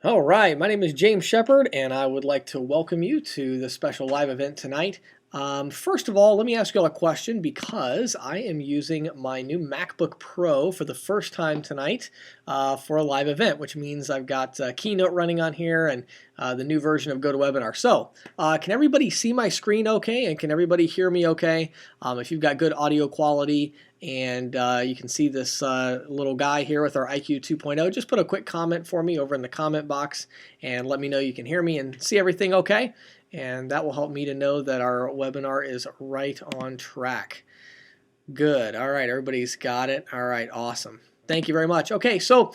All right, my name is James Shepard, and I would like to welcome you to the special live event tonight. First of all, let me ask you all a question because I am using my new MacBook Pro for the first time tonight for a live event, which means I've got Keynote running on here and the new version of GoToWebinar. So, can everybody see my screen okay, and can everybody hear me okay? If you've got good audio quality and you can see this little guy here with our IQ 2.0, just put a quick comment for me over in the comment box and let me know you can hear me and see everything okay. And that will help me to know that our webinar is right on track. Good. All right, everybody's got it. All right, awesome. Thank you very much. Okay, so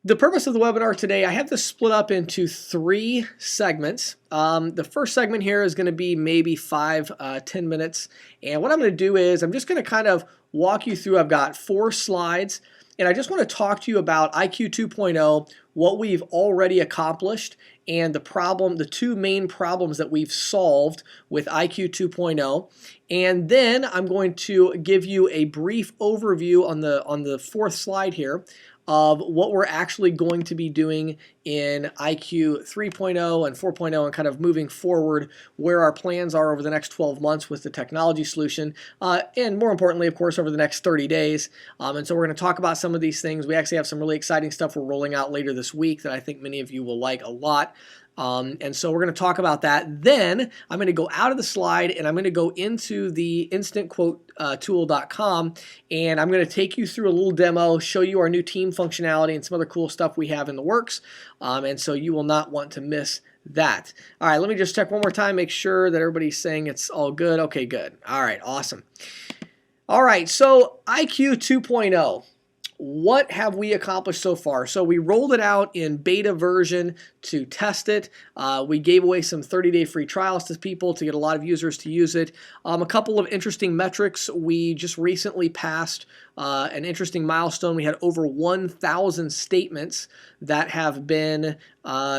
the purpose of the webinar today, I have this split up into 3 segments. The first segment here is going to be maybe 5-10 minutes. And what I'm going to do is I'm just going to kind of walk you through. I've got 4 slides. And I just want to talk to you about IQ 2.0, what we've already accomplished, and the 2 main problems that we've solved with IQ 2.0. And then I'm going to give you a brief overview on the 4th slide here of what we're actually going to be doing in IQ 3.0 and 4.0 and kind of moving forward where our plans are over the next 12 months with the technology solution and more importantly, of course, over the next 30 days. And so we're going to talk about some of these things. We actually have some really exciting stuff we're rolling out later this week that I think many of you will like a lot. And so we're going to talk about that. Then I'm going to go out of the slide and I'm going to go into the instantquotetool.com and I'm going to take you through a little demo, show you our new team functionality and some other cool stuff we have in the works. And so you will not want to miss that. All right, let me just check one more time, make sure that everybody's saying it's all good. Okay, good. All right, awesome. All right, so IQ 2.0. What have we accomplished so far? So we rolled it out in beta version to test it. We gave away some 30-day free trials to people to get a lot of users to use it. A couple of interesting metrics. We just recently passed an interesting milestone. We had over 1,000 statements that have been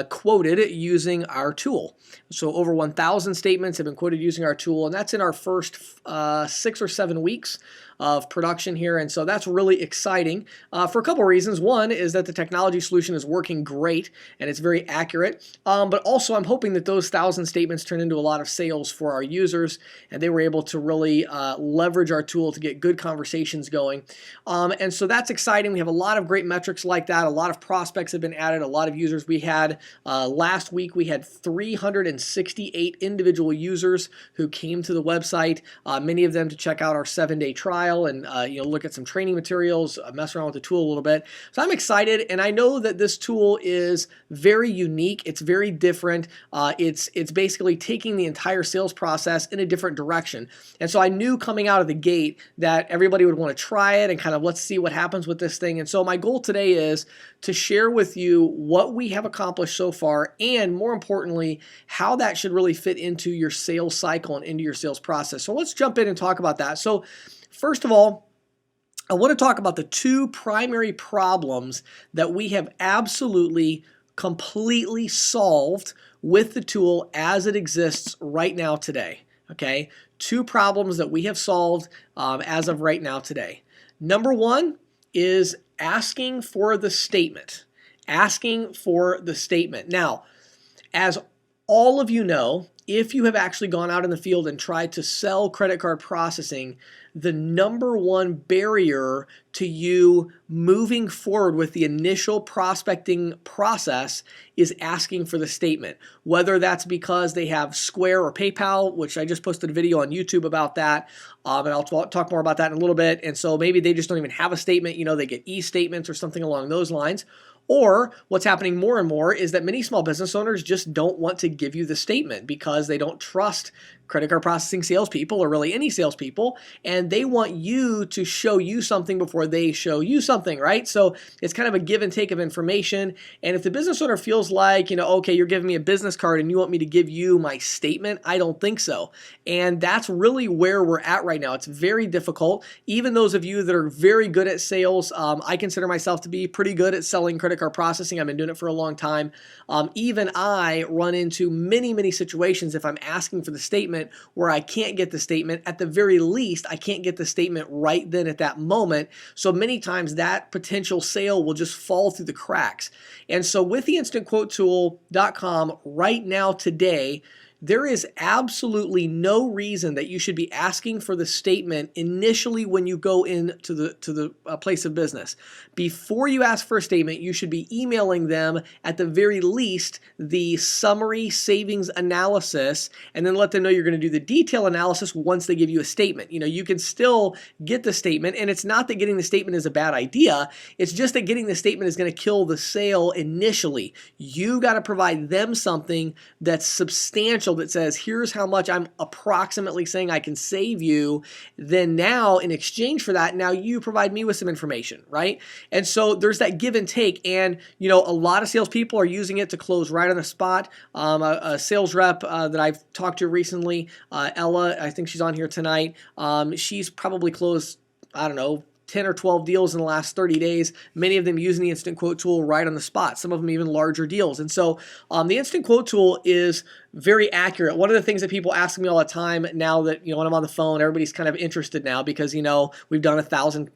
quoted using our tool. So over 1,000 statements have been quoted using our tool, and that's in our first 6 or 7 weeks of production here, and so that's really exciting for a couple reasons. One is that the technology solution is working great and it's very accurate, but also I'm hoping that those 1,000 statements turn into a lot of sales for our users and they were able to really leverage our tool to get good conversations going. And so that's exciting. We have a lot of great metrics like that. A lot of prospects have been added, a lot of users. We had last week we had 368 individual users who came to the website, many of them to check out our 7-day trial and look at some training materials, mess around with the tool a little bit. So I'm excited, and I know that this tool is very unique. It's very different. It's basically taking the entire sales process in a different direction. And so I knew coming out of the gate that everybody would want to try it and kind of let's see what happens with this thing. And so my goal today is to share with you what we have accomplished so far and more importantly, how that should really fit into your sales cycle and into your sales process. So let's jump in and talk about that. So first of all, I want to talk about the 2 primary problems that we have absolutely, completely solved with the tool as it exists right now today. Okay, 2 problems that we have solved as of right now today. Number 1 is asking for the statement. Asking for the statement. Now, as all of you know, if you have actually gone out in the field and tried to sell credit card processing, the number 1 barrier to you moving forward with the initial prospecting process is asking for the statement. Whether that's because they have Square or PayPal, which I just posted a video on YouTube about that, and I'll talk more about that in a little bit. And so maybe they just don't even have a statement, they get e-statements or something along those lines. Or what's happening more and more is that many small business owners just don't want to give you the statement because they don't trust credit card processing salespeople or really any salespeople, and they want you to show you something before they show you something, right? So it's kind of a give and take of information. And if the business owner feels like, okay, you're giving me a business card and you want me to give you my statement, I don't think so. And that's really where we're at right now. It's very difficult. Even those of you that are very good at sales, I consider myself to be pretty good at selling credit credit card processing. I've been doing it for a long time. Even I run into many, many situations if I'm asking for the statement where I can't get the statement. At the very least, I can't get the statement right then at that moment. So many times that potential sale will just fall through the cracks. And so with the InstantQuoteTool.com right now today, there is absolutely no reason that you should be asking for the statement initially when you go into the place of business. Before you ask for a statement, you should be emailing them at the very least the summary savings analysis, and then let them know you're going to do the detail analysis once they give you a statement. You can still get the statement, and it's not that getting the statement is a bad idea. It's just that getting the statement is going to kill the sale initially. You got to provide them something that's substantial that says, here's how much I'm approximately saying I can save you. Then now, in exchange for that, now you provide me with some information, right? And so there's that give and take. And, a lot of salespeople are using it to close right on the spot. A sales rep that I've talked to recently, Ella, I think she's on here tonight. She's probably closed, I don't know, 10 or 12 deals in the last 30 days, many of them using the Instant Quote tool right on the spot, some of them even larger deals. And so the Instant Quote tool is very accurate. One of the things that people ask me all the time now that, when I'm on the phone, everybody's kind of interested now because, we've done 1,000,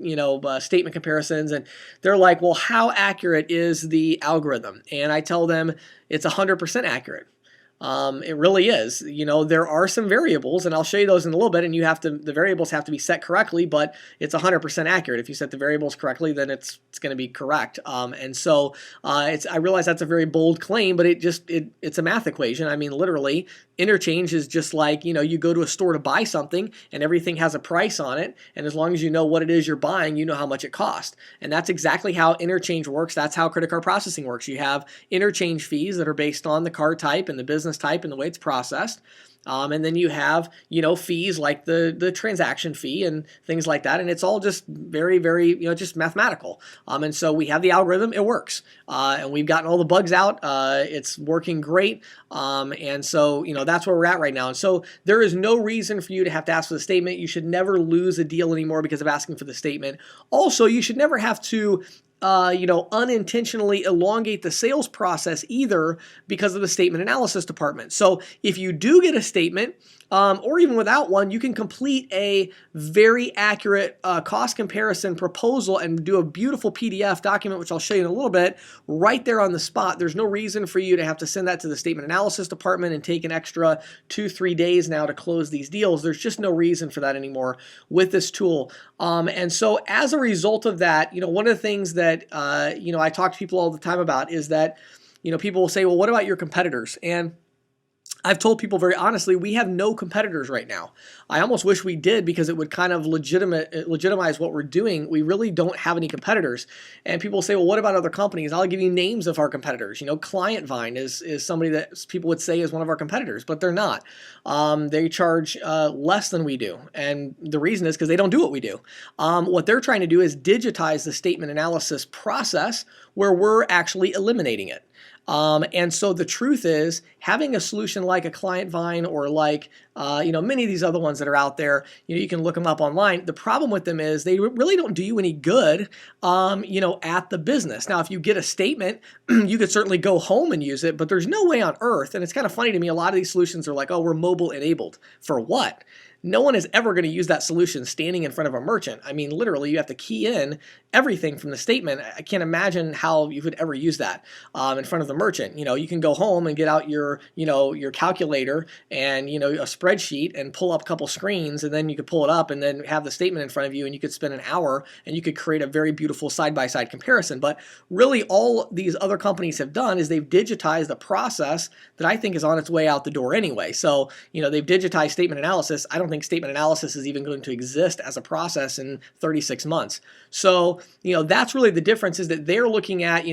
statement comparisons, and they're like, well, how accurate is the algorithm? And I tell them it's 100% accurate. It really is. There are some variables, and I'll show you those in a little bit, and the variables have to be set correctly, but it's 100% accurate. If you set the variables correctly, then it's going to be correct. And so I realize that's a very bold claim, but it's a math equation. I mean, literally, Interchange is just like, you go to a store to buy something, and everything has a price on it, and as long as you know what it is you're buying, you know how much it costs. And that's exactly how Interchange works. That's how credit card processing works. You have interchange fees that are based on the card type and the business type and the way it's processed. And then you have, fees like the transaction fee and things like that. And it's all just very, very, just mathematical. And so we have the algorithm. It works. And we've gotten all the bugs out. It's working great. And so, that's where we're at right now. And so there is no reason for you to have to ask for the statement. You should never lose a deal anymore because of asking for the statement. Also, you should never have to unintentionally elongate the sales process either because of the statement analysis department. So if you do get a statement, or even without one, you can complete a very accurate cost comparison proposal and do a beautiful PDF document, which I'll show you in a little bit, right there on the spot. There's no reason for you to have to send that to the statement analysis department and take an extra 2-3 days now to close these deals. There's just no reason for that anymore with this tool. And so as a result of that, one of the things that, I talk to people all the time about is that, people will say, well, what about your competitors? And I've told people very honestly, we have no competitors right now. I almost wish we did because it would kind of legitimize what we're doing. We really don't have any competitors. And people say, well, what about other companies? I'll give you names of our competitors. Client Vine is somebody that people would say is one of our competitors, but they're not. They charge less than we do. And the reason is because they don't do what we do. What they're trying to do is digitize the statement analysis process where we're actually eliminating it. And so the truth is, having a solution like a Client Vine or like, many of these other ones that are out there, you can look them up online. The problem with them is they really don't do you any good, at the business. Now, if you get a statement, you could certainly go home and use it, but there's no way on earth. And it's kind of funny to me. A lot of these solutions are like, oh, we're mobile enabled. For what? No one is ever going to use that solution standing in front of a merchant. I mean, literally, you have to key in everything from the statement. I can't imagine how you would ever use that in front of the merchant. You can go home and get out your calculator and, a spreadsheet and pull up a couple screens, and then you could pull it up and then have the statement in front of you, and you could spend an hour and you could create a very beautiful side-by-side comparison. But really, all these other companies have done is they've digitized a process that I think is on its way out the door anyway. So, they've digitized statement analysis. I don't think statement analysis is even going to exist as a process in 36 months. So, that's really the difference, is that they're looking at,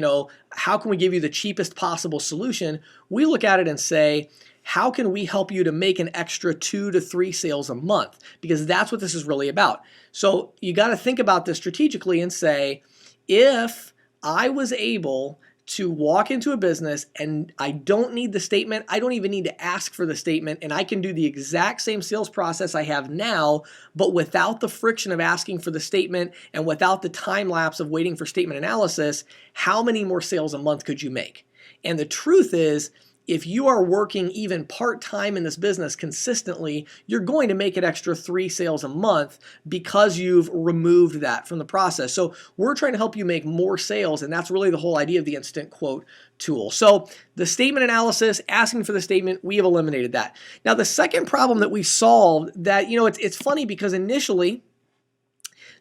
how can we give you the cheapest possible solution? We look at it and say, how can we help you to make an extra 2 to 3 sales a month? Because that's what this is really about. So you got to think about this strategically and say, if I was able to walk into a business and I don't need the statement. I don't even need to ask for the statement, and I can do the exact same sales process I have now, but without the friction of asking for the statement and without the time lapse of waiting for statement analysis. How many more sales a month could you make? And the truth is, if you are working even part-time in this business consistently, you're going to make an extra 3 sales a month because you've removed that from the process. So we're trying to help you make more sales, and that's really the whole idea of the instant quote tool. So the statement analysis, asking for the statement, we have eliminated that. Now the second problem that we solved that, it's funny because initially,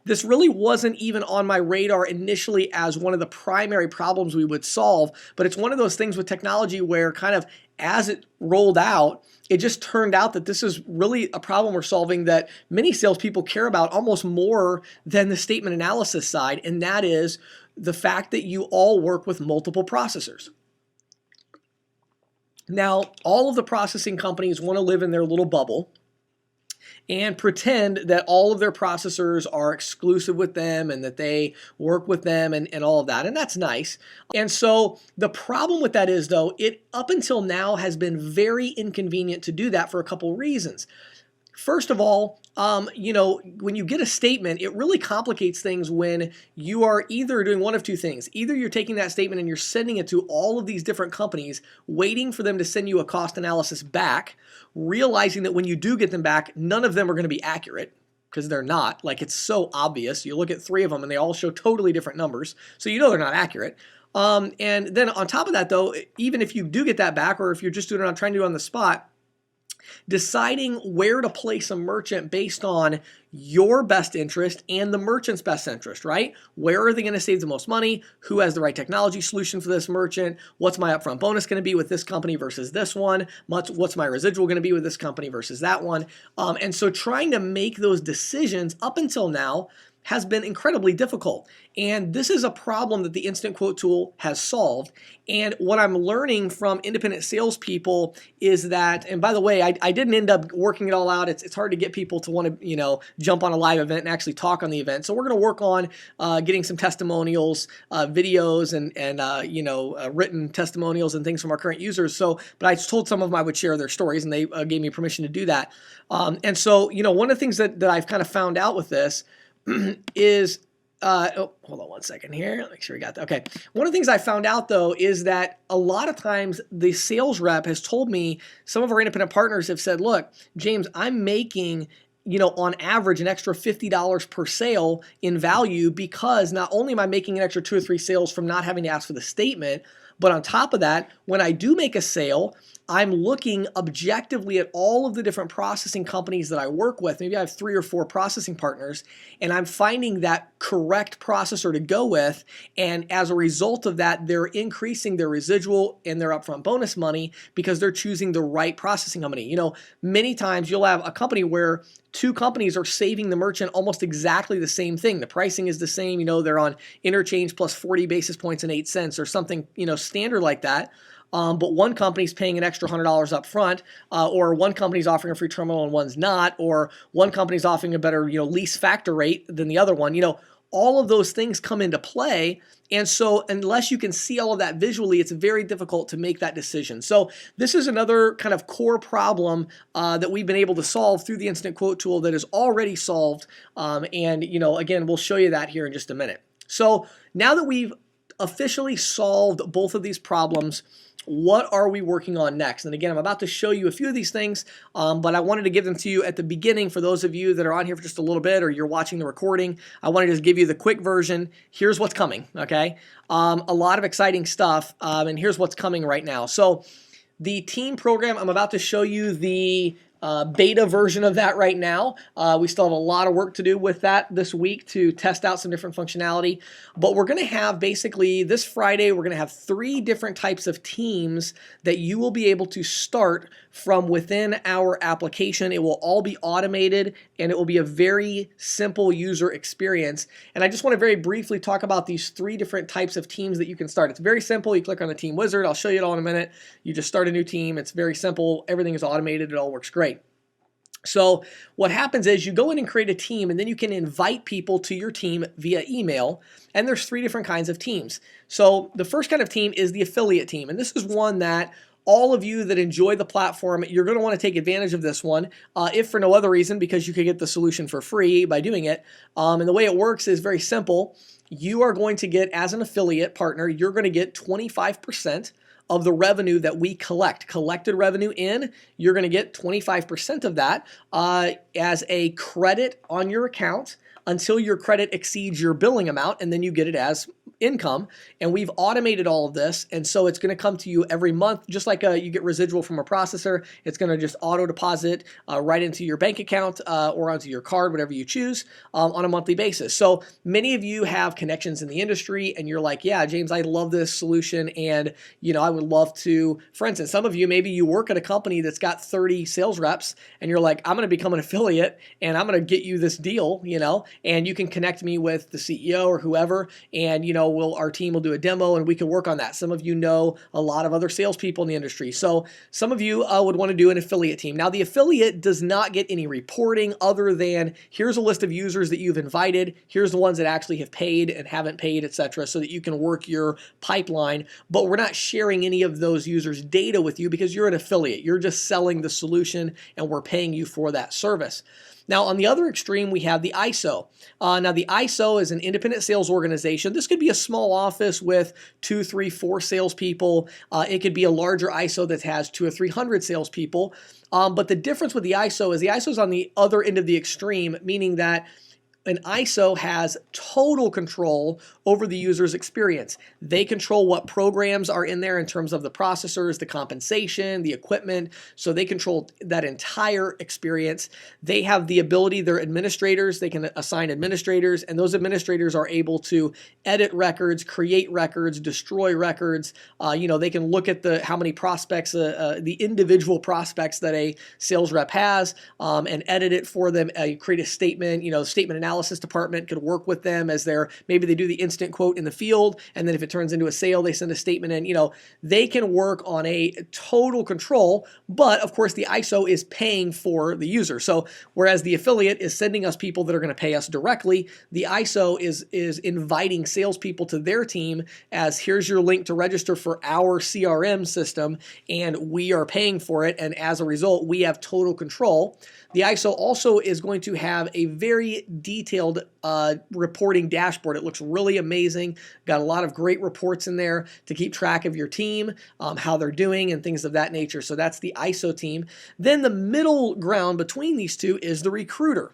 this really wasn't even on my radar initially as one of the primary problems we would solve, but it's one of those things with technology where kind of as it rolled out, it just turned out that this is really a problem we're solving that many salespeople care about almost more than the statement analysis side, and that is the fact that you all work with multiple processors. Now, all of the processing companies want to live in their little bubble and pretend that all of their processors are exclusive with them and that they work with them and all of that. And that's nice. And so the problem with that is, though, it up until now has been very inconvenient to do that for a couple reasons. First of all, when you get a statement, it really complicates things when you are either doing one of two things. Either you're taking that statement and you're sending it to all of these different companies, waiting for them to send you a cost analysis back, realizing that when you do get them back, none of them are going to be accurate because they're not. Like, it's so obvious. You look at 3 of them and they all show totally different numbers, so you know they're not accurate. And then on top of that, though, even if you do get that back, or if you're just doing it on trying to do it on the spot, deciding where to place a merchant based on your best interest and the merchant's best interest, right? Where are they going to save the most money? Who has the right technology solution for this merchant? What's my upfront bonus going to be with this company versus this one? What's my residual going to be with this company versus that one? And so trying to make those decisions up until now has been incredibly difficult. And this is a problem that the Instant Quote tool has solved. And what I'm learning from independent salespeople is that, and by the way, I didn't end up working it all out. It's hard to get people to want to, jump on a live event and actually talk on the event. So we're going to work on getting some testimonials, videos, and written testimonials and things from our current users. But I told some of them I would share their stories, and they gave me permission to do that. And so, one of the things that I've kind of found out with this is, hold on one second here. Make sure we got that. Okay. One of the things I found out, though, is that a lot of times the sales rep has told me, some of our independent partners have said, look, James, I'm making, on average an extra $50 per sale in value because not only am I making an extra 2 or 3 sales from not having to ask for the statement, but on top of that, when I do make a sale, I'm looking objectively at all of the different processing companies that I work with. Maybe I have 3 or 4 processing partners, and I'm finding that correct processor to go with. And as a result of that, they're increasing their residual and their upfront bonus money because they're choosing the right processing company. Many times you'll have a company where 2 companies are saving the merchant almost exactly the same thing. The pricing is the same. They're on Interchange plus 40 basis points and 8 cents or something, standard like that. But one company's paying an extra $100 up front, or one company's offering a free terminal and one's not, or one company's offering a better, lease factor rate than the other one. All of those things come into play. And so unless you can see all of that visually, it's very difficult to make that decision. So this is another kind of core problem that we've been able to solve through the Instant Quote tool that is already solved. And again, we'll show you that here in just a minute. So now that we've officially solved both of these problems, what are we working on next? And again, I'm about to show you a few of these things, but I wanted to give them to you at the beginning for those of you that are on here for just a little bit or you're watching the recording. I wanted to just give you the quick version. Here's what's coming, okay? A lot of exciting stuff, and here's what's coming right now. So the team program, I'm about to show you the beta version of that right now. We still have a lot of work to do with that this week to test out some different functionality. But we're going to have basically this Friday, we're going to have 3 different types of teams that you will be able to start from within our application. It will all be automated and it will be a very simple user experience. And I just want to very briefly talk about these 3 different types of teams that you can start. It's very simple. You click on the team wizard. I'll show you it all in a minute. You just start a new team. It's very simple. Everything is automated. It all works great. So what happens is you go in and create a team, and then you can invite people to your team via email. And there's 3 different kinds of teams. So the first kind of team is the affiliate team. And this is one that all of you that enjoy the platform, you're going to want to take advantage of this one, if for no other reason, because you could get the solution for free by doing it. And the way it works is very simple. You are going to get, as an affiliate partner, you're going to get 25% of the revenue that we collected revenue in. You're going to get 25% of that as a credit on your account until your credit exceeds your billing amount, and then you get it as income. And we've automated all of this, and so it's going to come to you every month, just like you get residual from a processor. It's going to just auto deposit right into your bank account or onto your card, whatever you choose, on a monthly basis. So many of you have connections in the industry, and you're like, yeah, James, I love this solution, and I would love to. For instance, some of you, maybe you work at a company that's got 30 sales reps, and you're like, I'm going to become an affiliate, and I'm going to get you this deal, and you can connect me with the CEO or whoever, and our team will do a demo, and we can work on that. Some of you know a lot of other salespeople in the industry, so some of you would want to do an affiliate team. Now, the affiliate does not get any reporting other than here's a list of users that you've invited, here's the ones that actually have paid and haven't paid, etc., so that you can work your pipeline. But we're not sharing any of those users' data with you because you're an affiliate. You're just selling the solution, and we're paying you for that service. Now, on the other extreme, we have the ISO. Now, the ISO is an independent sales organization. This could be a small office with 2, 3, 4 salespeople. It could be a larger ISO that has 200 or 300 salespeople. But the difference with the ISO is on the other end of the extreme, meaning that an ISO has total control over the user's experience. They control what programs are in there in terms of the processors, the compensation, the equipment. So they control that entire experience. They have the ability, they're administrators, they can assign administrators, and those administrators are able to edit records, create records, destroy records. They can look at how many prospects, the individual prospects that a sales rep has, and edit it for them, create a statement, statement analysis department could work with them as maybe they do the instant quote in the field, and then if it turns into a sale, they send a statement in. They can work on a total control, but of course the ISO is paying for the user. So whereas the affiliate is sending us people that are going to pay us directly, the ISO is inviting salespeople to their team as here's your link to register for our CRM system, and we are paying for it, and as a result, we have total control. The ISO also is going to have a very detailed reporting dashboard. It looks really amazing. Got a lot of great reports in there to keep track of your team, how they're doing, and things of that nature. So that's the ISO team. Then the middle ground between these two is the recruiter.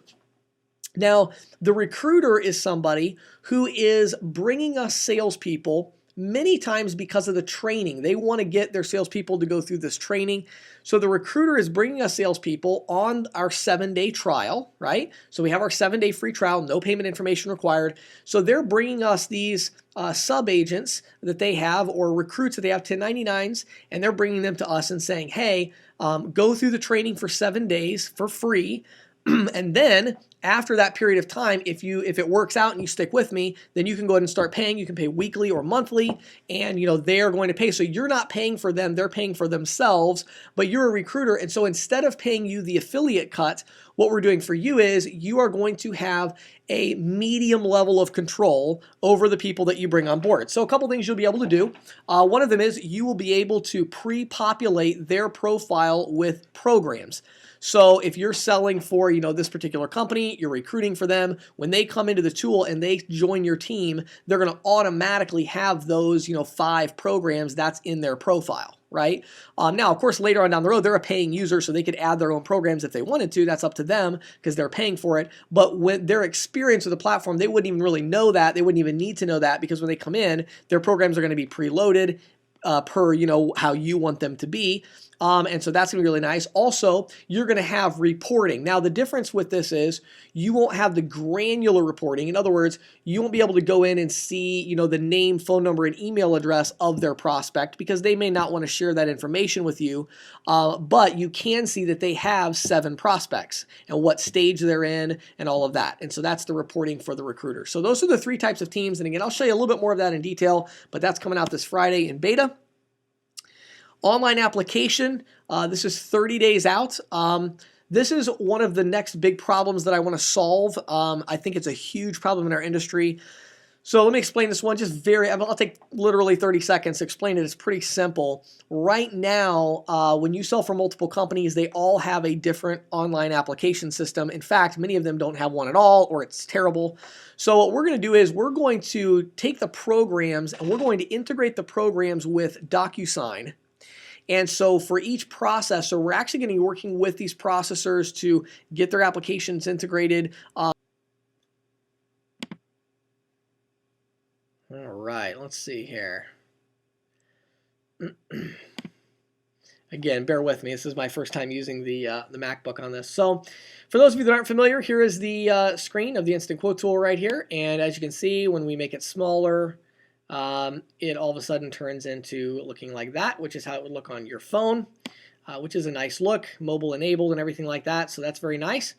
Now, the recruiter is somebody who is bringing us salespeople many times because of the training. They want to get their salespeople to go through this training. So the recruiter is bringing us salespeople on our 7-day trial, right? So we have our 7-day free trial, no payment information required. So they're bringing us these sub-agents that they have, or recruits that they have, 1099s, and they're bringing them to us and saying, hey, go through the training for 7 days for free. And then after that period of time, if it works out and you stick with me, then you can go ahead and start paying. You can pay weekly or monthly, and they're going to pay. So you're not paying for them, they're paying for themselves, but you're a recruiter. And so instead of paying you the affiliate cut, what we're doing for you is you are going to have a medium level of control over the people that you bring on board. So a couple things you'll be able to do. One of them is you will be able to pre-populate their profile with programs. So if you're selling for, this particular company, you're recruiting for them, when they come into the tool and they join your team, they're going to automatically have those, 5 programs that's in their profile, right? Now, of course, later on down the road, they're a paying user, so they could add their own programs if they wanted to. That's up to them because they're paying for it. But when their experience with the platform, they wouldn't even really know that. They wouldn't even need to know that because when they come in, their programs are going to be preloaded per, how you want them to be. And so that's going to be really nice. Also, you're going to have reporting. Now, the difference with this is you won't have the granular reporting. In other words, you won't be able to go in and see, the name, phone number, and email address of their prospect because they may not want to share that information with you. But you can see that they have 7 prospects and what stage they're in and all of that. And so that's the reporting for the recruiter. So those are the 3 types of teams. And again, I'll show you a little bit more of that in detail, but that's coming out this Friday in beta. Online application, this is 30 days out. This is one of the next big problems that I want to solve. I think it's a huge problem in our industry. So let me explain this one just I'll take literally 30 seconds to explain it. It's pretty simple. Right now, when you sell for multiple companies, they all have a different online application system. In fact, many of them don't have one at all, or it's terrible. So what we're going to do is we're going to take the programs and we're going to integrate the programs with DocuSign. And so for each processor, we're actually going to be working with these processors to get their applications integrated. All right, let's see here. Again, bear with me. This is my first time using the MacBook on this. So for those of you that aren't familiar, here is the screen of the Instant Quote tool right here. And as you can see, when we make it smaller, it all of a sudden turns into looking like that, which is how it would look on your phone, which is a nice look, mobile enabled and everything like that. So that's very nice.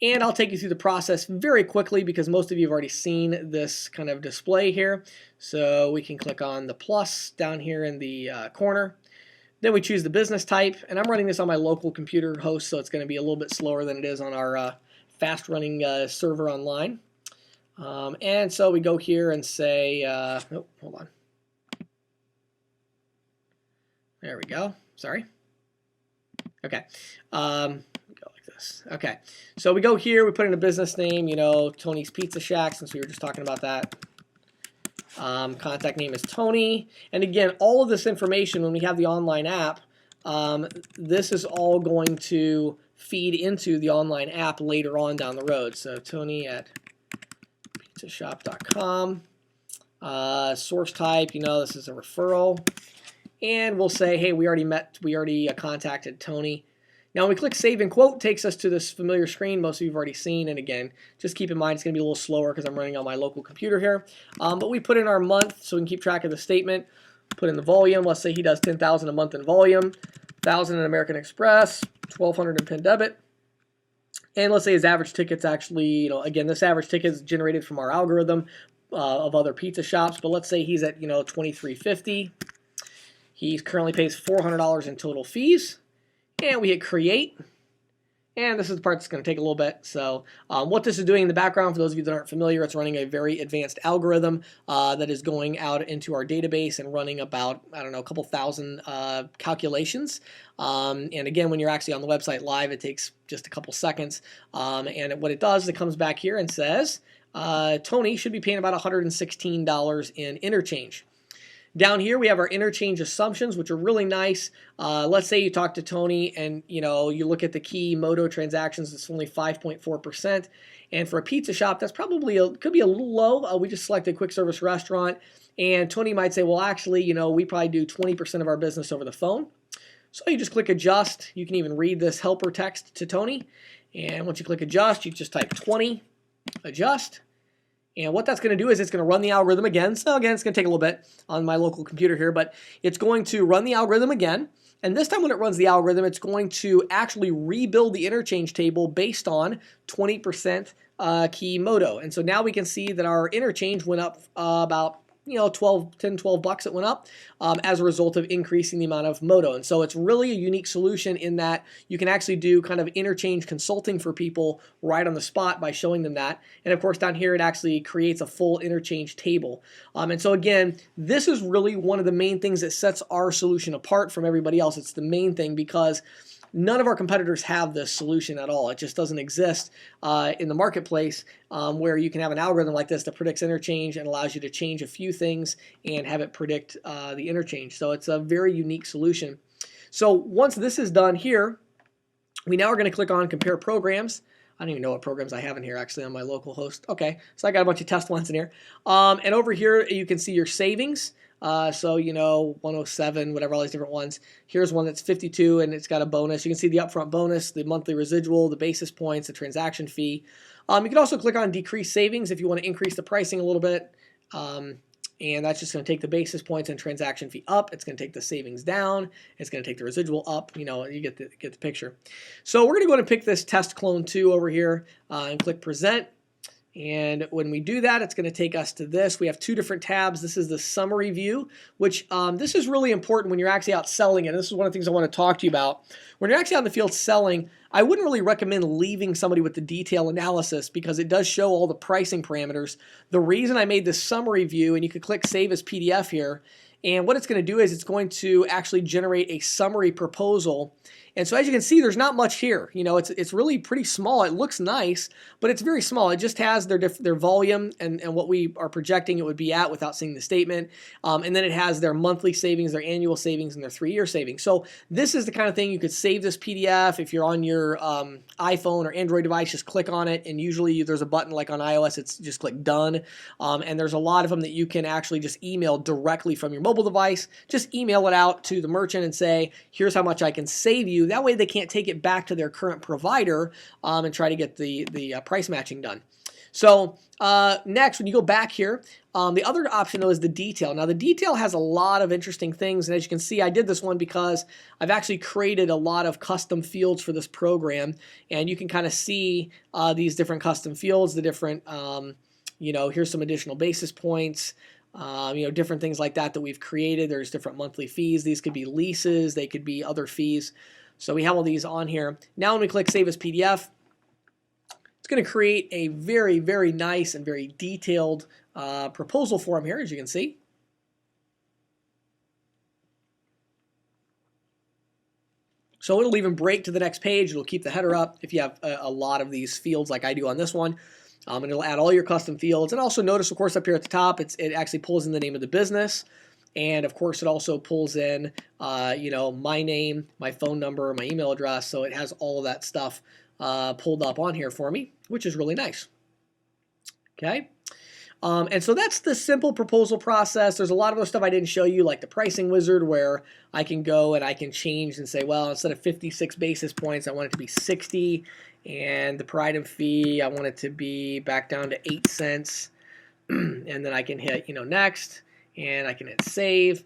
And I'll take you through the process very quickly because most of you have already seen this kind of display here. So we can click on the plus down here in the corner. Then we choose the business type, and I'm running this on my local computer host, so it's going to be a little bit slower than it is on our fast-running server online. And so we go here and say, oh, hold on. There we go. Sorry. Okay. Okay, so we go here, we put in a business name, you know, Tony's Pizza Shack, since we were just talking about that. Contact name is Tony. And again, all of this information, when we have the online app, this is all going to feed into the online app later on down the road. So Tony at pizzashop.com. Source type, you know, this is a referral. And we'll say, hey, we already contacted Tony. Now, when we click Save and Quote, it takes us to this familiar screen most of you have already seen. And again, just keep in mind it's going to be a little slower because I'm running on my local computer here. But we put in our month so we can keep track of the statement. Put in the volume. Let's say he does 10,000 a month in volume, 1,000 in American Express, 1,200 in Penn Debit. And let's say his average ticket's actually, you know, again, this average ticket is generated from our algorithm of other pizza shops. But let's say he's at, you know, $23.50. He currently pays $400 in total fees. And we hit create, and this is the part that's going to take a little bit. So what this is doing in the background, for those of you that aren't familiar, it's running a very advanced algorithm that is going out into our database and running about, I don't know, a couple thousand calculations. And again, when you're actually on the website live, it takes just a couple seconds. And what it does is it comes back here and says, Tony should be paying about $116 in interchange. Down here we have our interchange assumptions, which are really nice. Let's say you talk to Tony and you look at the key Moto transactions, it's only 5.4%. And for a pizza shop, that's probably could be a little low. We just selected a quick service restaurant, and Tony might say, well, actually, we probably do 20% of our business over the phone. So you just click adjust. You can even read this helper text to Tony. And once you click adjust, you just type 20, adjust. And what that's going to do is it's going to run the algorithm again. So again, it's going to take a little bit on my local computer here, but it's going to run the algorithm again. And this time when it runs the algorithm, it's going to actually rebuild the interchange table based on 20% key Moto. And so now we can see that our interchange went up about 12 bucks it went up as a result of increasing the amount of Moto. And so it's really a unique solution in that you can actually do kind of interchange consulting for people right on the spot by showing them that. And of course down here it actually creates a full interchange table. And so again, this is really one of the main things that sets our solution apart from everybody else. It's the main thing because none of our competitors have this solution at all. It just doesn't exist in the marketplace where you can have an algorithm like this that predicts interchange and allows you to change a few things and have it predict the interchange. So it's a very unique solution. So once this is done here, we now are going to click on Compare Programs. I don't even know what programs I have in here actually on my local host. Okay, so I got a bunch of test ones in here. And over here you can see your savings. So 107, whatever, all these different ones. Here's one that's 52 and it's got a bonus. You can see the upfront bonus, the monthly residual, the basis points, the transaction fee. You can also click on decrease savings if you want to increase the pricing a little bit. And that's just going to take the basis points and transaction fee up. It's going to take the savings down. It's going to take the residual up. You get the picture. So we're going to go ahead and pick this test clone 2 over here and click present. And when we do that, it's going to take us to this. We have two different tabs. This is the summary view, which this is really important when you're actually out selling. And this is one of the things I want to talk to you about. When you're actually out in the field selling, I wouldn't really recommend leaving somebody with the detail analysis because it does show all the pricing parameters. The reason I made this summary view, and you can click Save as PDF here, and what it's going to do is it's going to actually generate a summary proposal. And so as you can see, there's not much here. You know, it's really pretty small. It looks nice, but it's very small. It just has their volume and what we are projecting it would be at without seeing the statement. And then it has their monthly savings, their annual savings, and their 3-year savings. So this is the kind of thing you could save this PDF. If you're on your iPhone or Android device, just click on it. And usually there's a button like on iOS, it's just click Done. And there's a lot of them that you can actually just email directly from your mobile device. Just email it out to the merchant and say, here's how much I can save you. That way they can't take it back to their current provider and try to get the price matching done. So next, when you go back here, the other option though is the detail. Now the detail has a lot of interesting things, and as you can see, I did this one because I've actually created a lot of custom fields for this program, and you can kind of see these different custom fields, the different, you know, here's some additional basis points. You know, different things like that we've created. There's different monthly fees. These could be leases. They could be other fees. So we have all these on here. Now when we click Save as PDF, it's going to create a very, very nice and very detailed proposal form here, as you can see. So it'll even break to the next page. It'll keep the header up if you have a lot of these fields like I do on this one. And it'll add all your custom fields. And also notice, of course, up here at the top, it actually pulls in the name of the business. And, of course, it also pulls in, you know, my name, my phone number, my email address. So it has all of that stuff pulled up on here for me, which is really nice. Okay. And so that's the simple proposal process. There's a lot of other stuff I didn't show you, like the pricing wizard, where I can go and I can change and say, well, instead of 56 basis points, I want it to be 60. And the per item fee, I want it to be back down to 8 cents. And then I can hit, you know, next, and I can hit save.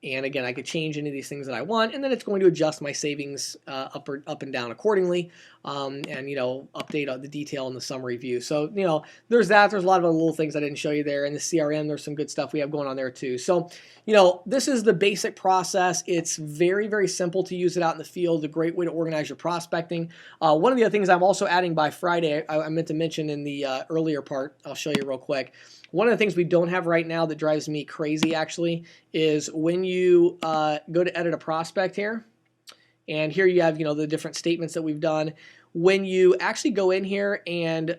And again, I could change any of these things that I want, and then it's going to adjust my savings up and down accordingly, and, you know, update the detail in the summary view. So, you know, there's that. There's a lot of other little things I didn't show you there. In the CRM, there's some good stuff we have going on there too. So, you know, this is the basic process. It's very, very simple to use it out in the field. A great way to organize your prospecting. One of the other things I'm also adding by Friday, I meant to mention in the earlier part, I'll show you real quick. One of the things we don't have right now that drives me crazy, actually, is when you go to edit a prospect here, and here you have, you know, the different statements that we've done. When you actually go in here and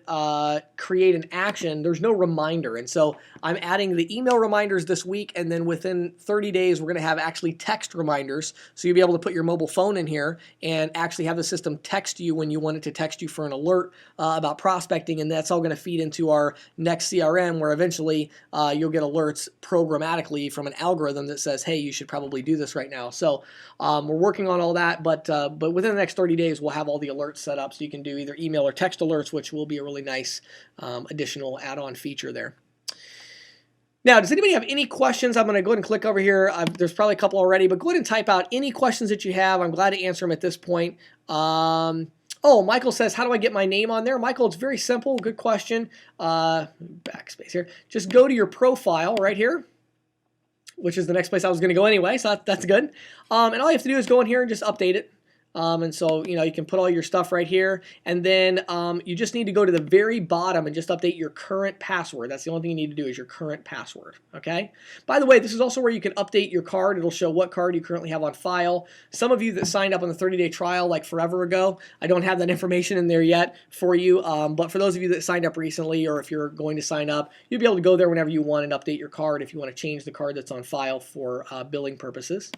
create an action, there's no reminder. And so I'm adding the email reminders this week, and then within 30 days, we're going to have actually text reminders. So you'll be able to put your mobile phone in here and actually have the system text you when you want it to text you for an alert about prospecting. And that's all going to feed into our next CRM, where eventually you'll get alerts programmatically from an algorithm that says, hey, you should probably do this right now. So we're working on all that, but within the next 30 days, we'll have all the alerts set up. So you can do either email or text alerts, which will be a really nice additional add-on feature there. Now, does anybody have any questions? I'm going to go ahead and click over here. There's probably a couple already, but go ahead and type out any questions that you have. I'm glad to answer them at this point. Oh, Michael says, how do I get my name on there? Michael, it's very simple. Good question. Backspace here. Just go to your profile right here, which is the next place I was going to go anyway, so that's good. And all you have to do is go in here and just update it. And so, you know, you can put all your stuff right here, and then you just need to go to the very bottom and just update your current password. That's the only thing you need to do is your current password, okay? By the way, this is also where you can update your card. It'll show what card you currently have on file. Some of you that signed up on the 30-day trial like forever ago, I don't have that information in there yet for you, but for those of you that signed up recently, or if you're going to sign up, you'll be able to go there whenever you want and update your card if you want to change the card that's on file for billing purposes.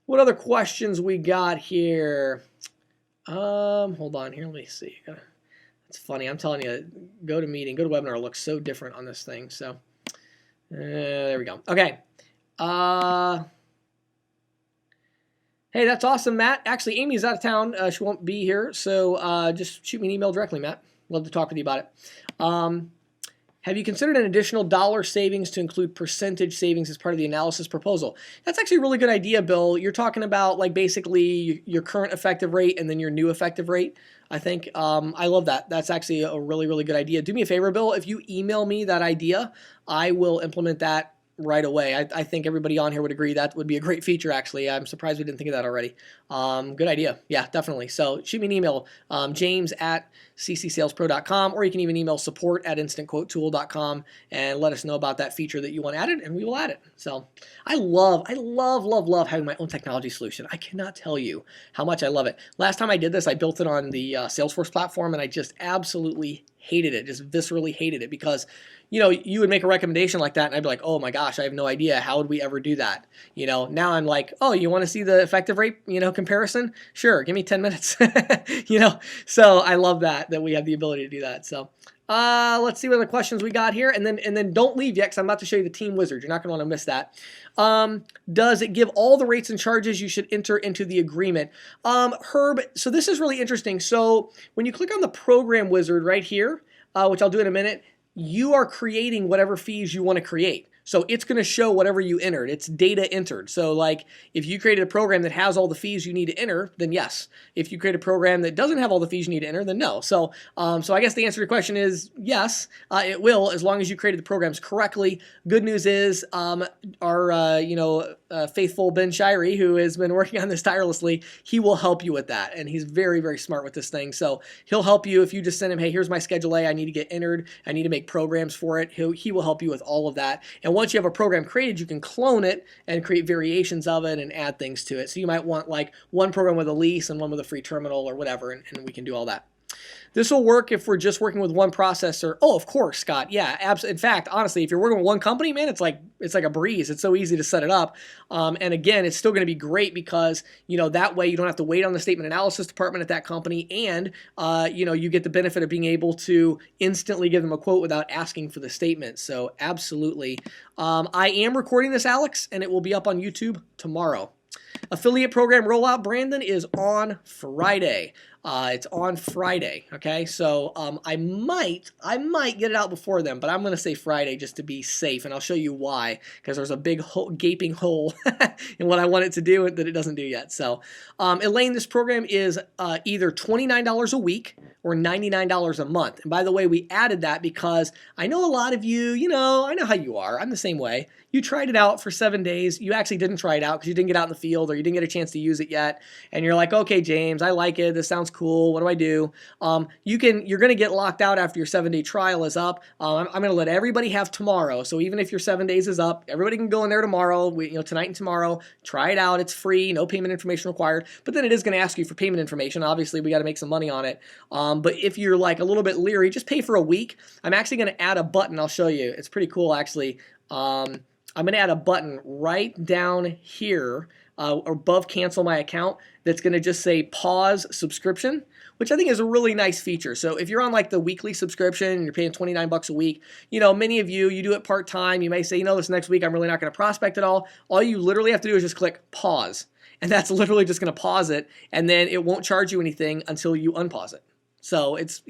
What other questions we got here? Hold on here. Let me see. It's funny. I'm telling you, GoToMeeting, GoToWebinar looks so different on this thing. So there we go. Okay. Hey, that's awesome, Matt. Actually, Amy's out of town. She won't be here. So just shoot me an email directly, Matt. Love to talk with you about it. Have you considered an additional dollar savings to include percentage savings as part of the analysis proposal? That's actually a really good idea, Bill. You're talking about like basically your current effective rate and then your new effective rate. I think I love that. That's actually a really, really good idea. Do me a favor, Bill. If you email me that idea, I will implement that right away. I think everybody on here would agree that would be a great feature, actually. I'm surprised we didn't think of that already. Good idea. Yeah, definitely. So shoot me an email, james@ccsalespro.com, or you can even email support@instantquotetool.com and let us know about that feature that you want added, and we will add it. So I love having my own technology solution. I cannot tell you how much I love it. Last time I did this, I built it on the Salesforce platform, and I just absolutely hated it, just viscerally hated it, because you would make a recommendation like that and I'd be like, oh my gosh, I have no idea. How would we ever do that? Now I'm like, oh, you want to see the effective rate, comparison? Sure, give me 10 minutes. So I love that we have the ability to do that. So let's see what other questions we got here, and then don't leave yet, because I'm about to show you the team wizard. You're not going to want to miss that. Does it give all the rates and charges you should enter into the agreement? Herb, so this is really interesting. So when you click on the program wizard right here, which I'll do in a minute, you are creating whatever fees you want to create. So it's going to show whatever you entered. It's data entered. So like if you created a program that has all the fees you need to enter, then yes. If you create a program that doesn't have all the fees you need to enter, then no. So I guess the answer to your question is yes, it will, as long as you created the programs correctly. Good news is our faithful Ben Shirey, who has been working on this tirelessly, he will help you with that. And he's very, very smart with this thing. So he'll help you if you just send him, hey, here's my Schedule A. I need to get entered. I need to make programs for it. He will help you with all of that. And once you have a program created, you can clone it and create variations of it and add things to it. So you might want like one program with a lease and one with a free terminal or whatever, and we can do all that. This will work if we're just working with one processor. Oh, of course, Scott. Yeah, absolutely. In fact, honestly, if you're working with one company, man, it's like a breeze. It's so easy to set it up. And again, it's still going to be great because that way you don't have to wait on the statement analysis department at that company, and you get the benefit of being able to instantly give them a quote without asking for the statement. So absolutely. I am recording this, Alex, and it will be up on YouTube tomorrow. Affiliate program rollout, Brandon, is on Friday. It's on Friday, okay? So I might get it out before then, but I'm going to say Friday just to be safe, and I'll show you why, because there's a big gaping hole in what I want it to do that it doesn't do yet. So Elaine, this program is either $29 a week or $99 a month. And by the way, we added that because I know a lot of you, I know how you are. I'm the same way. You tried it out for 7 days. You actually didn't try it out because you didn't get out in the field or you didn't get a chance to use it yet. And you're like, okay, James, I like it. This sounds cool. What do I do? You're going to get locked out after your 7-day trial is up. I'm going to let everybody have tomorrow. So even if your 7 days is up, everybody can go in there tomorrow, tonight and tomorrow, try it out. It's free, no payment information required. But then it is going to ask you for payment information. Obviously, we got to make some money on it. But if you're like a little bit leery, just pay for a week. I'm actually going to add a button. I'll show you. It's pretty cool, actually. I'm going to add a button right down here above cancel my account that's going to just say pause subscription, which I think is a really nice feature. So if you're on like the weekly subscription and you're paying $29 a week, many of you do it part-time. You may say, this next week I'm really not going to prospect at all. All you literally have to do is just click pause. And that's literally just going to pause it, and then it won't charge you anything until you unpause it. So it's,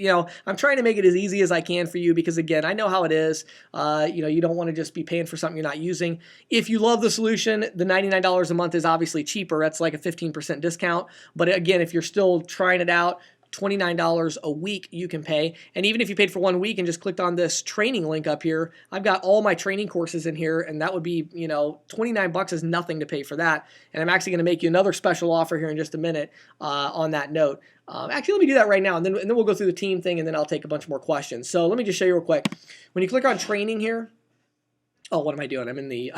I'm trying to make it as easy as I can for you because, again, I know how it is. You don't want to just be paying for something you're not using. If you love the solution, the $99 a month is obviously cheaper. That's like a 15% discount. But again, if you're still trying it out, $29 a week you can pay. And even if you paid for 1 week and just clicked on this training link up here, I've got all my training courses in here, and that would be, $29 is nothing to pay for that. And I'm actually going to make you another special offer here in just a minute on that note. Actually, let me do that right now, and then we'll go through the team thing, and then I'll take a bunch more questions. So let me just show you real quick. When you click on training here, oh, what am I doing? I'm in the,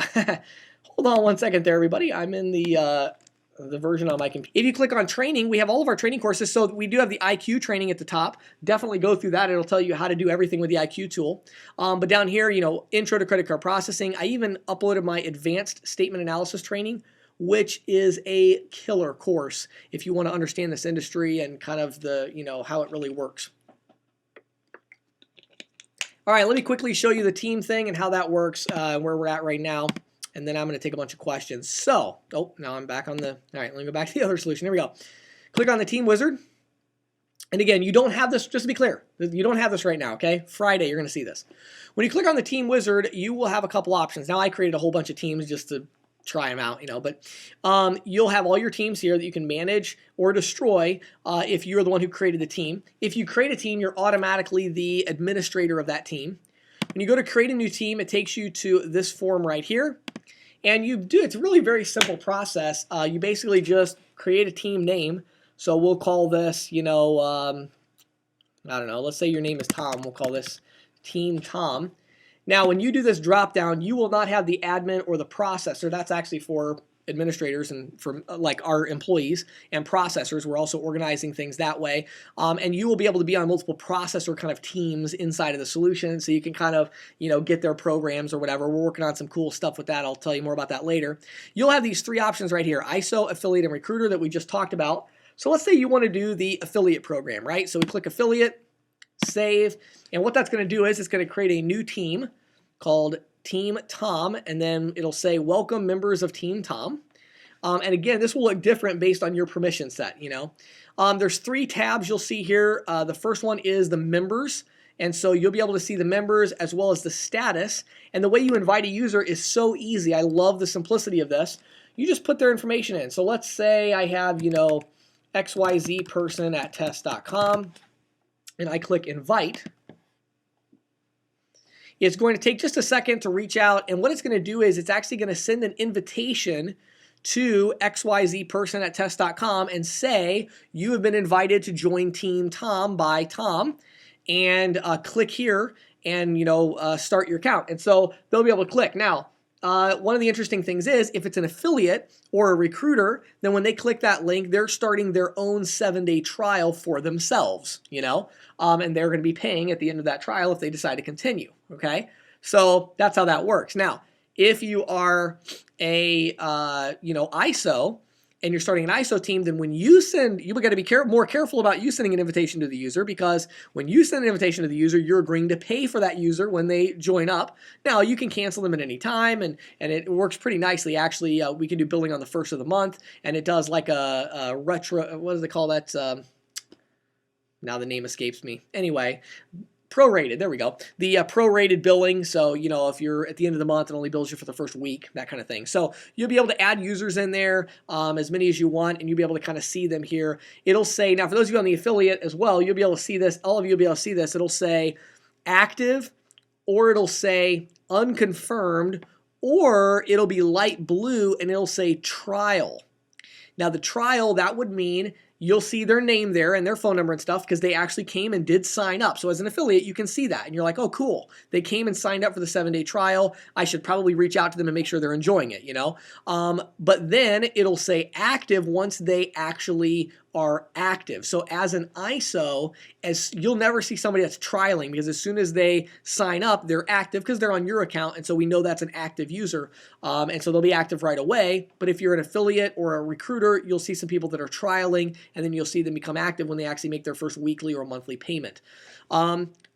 hold on one second there, everybody. I'm in the version on my computer. If you click on training, we have all of our training courses. So we do have the IQ training at the top. Definitely go through that. It'll tell you how to do everything with the IQ tool. But down here, intro to credit card processing. I even uploaded my advanced statement analysis training, which is a killer course if you want to understand this industry and kind of the, how it really works. All right, let me quickly show you the team thing and how that works, where we're at right now. And then I'm going to take a bunch of questions. So, now I'm back on the, all right, let me go back to the other solution. Here we go. Click on the team wizard. And again, you don't have this, just to be clear, you don't have this right now, okay? Friday, you're going to see this. When you click on the team wizard, you will have a couple options. Now, I created a whole bunch of teams just to try them out, but you'll have all your teams here that you can manage or destroy if you're the one who created the team. If you create a team, you're automatically the administrator of that team. When you go to create a new team, it takes you to this form right here. And it's a really very simple process. You basically just create a team name. So we'll call this, I don't know, let's say your name is Tom. We'll call this Team Tom. Now, when you do this drop down, you will not have the admin or the processor. That's actually for administrators and for like our employees and processors. We're also organizing things that way. And you will be able to be on multiple processor kind of teams inside of the solution. So you can kind of, get their programs or whatever. We're working on some cool stuff with that. I'll tell you more about that later. You'll have these three options right here: ISO, affiliate, and recruiter that we just talked about. So let's say you want to do the affiliate program, right? So we click affiliate, save, and what that's going to do is it's going to create a new team called Team Tom, and then it'll say welcome members of Team Tom. And again, this will look different based on your permission set, There's three tabs you'll see here. The first one is the members, and so you'll be able to see the members as well as the status. And the way you invite a user is so easy. I love the simplicity of this. You just put their information in. So let's say I have, XYZ person at test.com, and I click invite. It's going to take just a second to reach out, and what it's going to do is it's actually going to send an invitation to XYZ person at test.com and say you have been invited to join Team Tom by Tom, and click here and start your account. And so they'll be able to click. Now, one of the interesting things is if it's an affiliate or a recruiter, then when they click that link, they're starting their own 7-day trial for themselves, and they're going to be paying at the end of that trial if they decide to continue. Okay, so that's how that works. Now, if you are a ISO and you're starting an ISO team, then when you send, you've got to be more careful about you sending an invitation to the user, because when you send an invitation to the user, you're agreeing to pay for that user when they join up. Now, you can cancel them at any time, and it works pretty nicely. Actually, we can do billing on the first of the month, and it does like a retro, what do they call that? Now the name escapes me. Anyway, prorated, there we go. The prorated billing, so if you're at the end of the month, it only bills you for the first week, that kind of thing. So you'll be able to add users in there, as many as you want, and you'll be able to kind of see them here. It'll say, now for those of you on the affiliate as well, you'll be able to see this, all of you will be able to see this. It'll say active, or it'll say unconfirmed, or it'll be light blue and it'll say trial. Now the trial, that would mean you'll see their name there and their phone number and stuff because they actually came and did sign up. So as an affiliate, you can see that. And you're like, oh, cool. They came and signed up for the 7-day trial. I should probably reach out to them and make sure they're enjoying it, But then it'll say active once they actually are active. So as an ISO, you'll never see somebody that's trialing, because as soon as they sign up, they're active because they're on your account, and so we know that's an active user, and so they'll be active right away. But if you're an affiliate or a recruiter, you'll see some people that are trialing, and then you'll see them become active when they actually make their first weekly or monthly payment.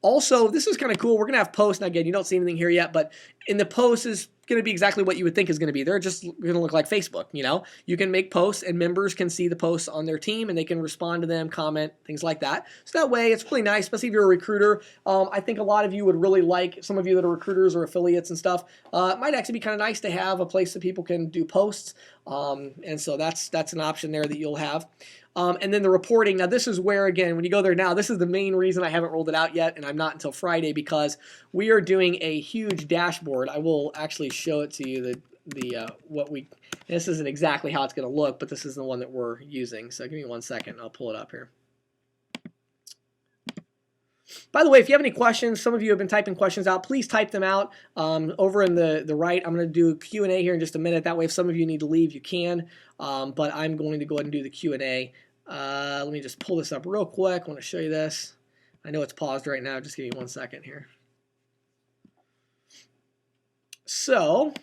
Also, this is kind of cool. We're going to have posts. Now, again, you don't see anything here yet, but in the posts is going to be exactly what you would think is going to be. They're just going to look like Facebook, You can make posts, and members can see the posts on their team, and they can respond to them, comment, things like that. So that way, it's really nice, especially if you're a recruiter. I think a lot of you would really like, some of you that are recruiters or affiliates and stuff, it might actually be kind of nice to have a place that people can do posts. And so that's an option there that you'll have. And then the reporting. Now, this is where, again, when you go there now, this is the main reason I haven't rolled it out yet, and I'm not until Friday, because we are doing a huge dashboard. I will actually show it to you, this isn't exactly how it's going to look, but this is the one that we're using. So give me 1 second, I'll pull it up here. By the way, if you have any questions, some of you have been typing questions out, please type them out over in the right. I'm going to do a Q&A here in just a minute. That way, if some of you need to leave, you can. But I'm going to go ahead and do the Q&A. Let me just pull this up real quick. I want to show you this. I know it's paused right now. Just give me 1 second here. So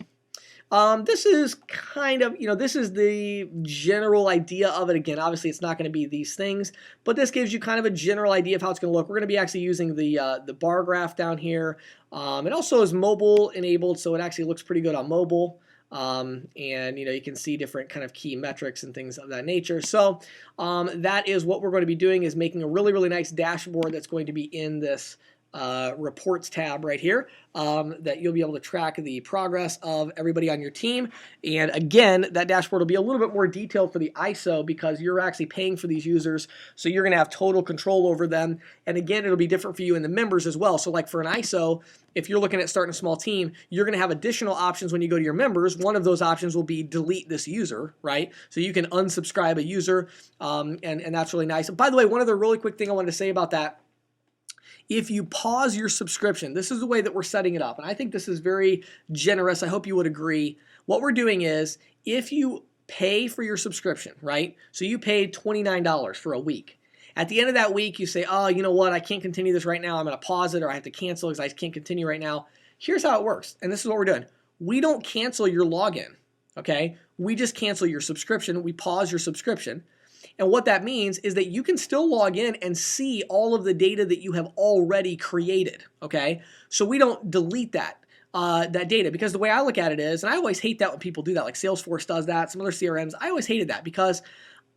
this is kind of, this is the general idea of it. Again, obviously it's not going to be these things, but this gives you kind of a general idea of how it's going to look. We're going to be actually using the bar graph down here. It also is mobile enabled, so it actually looks pretty good on mobile. And you can see different kind of key metrics and things of that nature. So that is what we're going to be doing, is making a really, really nice dashboard that's going to be in this reports tab right here that you'll be able to track the progress of everybody on your team. And again, that dashboard will be a little bit more detailed for the ISO because you're actually paying for these users, so you're going to have total control over them. And again, it'll be different for you and the members as well. So like for an ISO, if you're looking at starting a small team, you're going to have additional options when you go to your members. One of those options will be delete this user, right? So you can unsubscribe a user, and that's really nice. And by the way, one other really quick thing I wanted to say about that: if you pause your subscription, this is the way that we're setting it up, and I think this is very generous. I hope you would agree. What we're doing is, if you pay for your subscription, right? So you paid $29 for a week. At the end of that week, you say, oh, you know what? I can't continue this right now. I'm going to pause it, or I have to cancel because I can't continue right now. Here's how it works, and this is what we're doing. We don't cancel your login, okay? We just cancel your subscription. We pause your subscription. And what that means is that you can still log in and see all of the data that you have already created, okay? So we don't delete that data, because the way I look at it is, and I always hate that when people do that, like Salesforce does that, some other CRMs, I always hated that because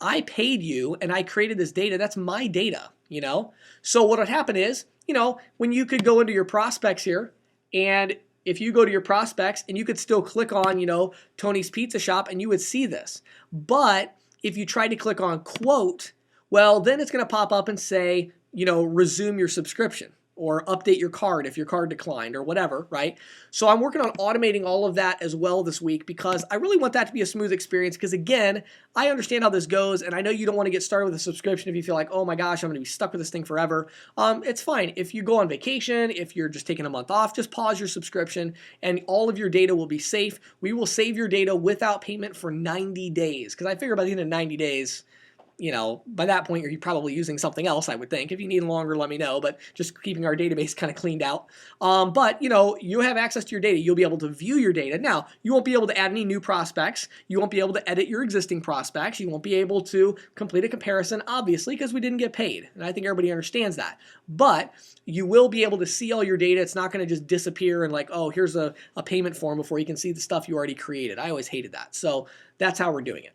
I paid you and I created this data. That's my data, you know? So what would happen is, you know, when you could go into your prospects here, and if you go to your prospects and you could still click on, you know, Tony's Pizza Shop, and you would see this. But if you try to click on quote, well, then it's going to pop up and say, you know, resume your subscription or update your card if your card declined or whatever, right? So I'm working on automating all of that as well this week because I really want that to be a smooth experience because, again, I understand how this goes, and I know you don't want to get started with a subscription if you feel like, oh my gosh, I'm going to be stuck with this thing forever. It's fine. If you go on vacation, if you're just taking a month off, just pause your subscription and all of your data will be safe. We will save your data without payment for 90 days because I figure by the end of 90 days, you know, by that point, you're probably using something else, I would think. If you need longer, let me know, but just keeping our database kind of cleaned out. But, you know, you have access to your data. You'll be able to view your data. Now, you won't be able to add any new prospects. You won't be able to edit your existing prospects. You won't be able to complete a comparison, obviously, because we didn't get paid. And I think everybody understands that. But you will be able to see all your data. It's not going to just disappear and like, oh, here's a payment form before you can see the stuff you already created. I always hated that. So that's how we're doing it.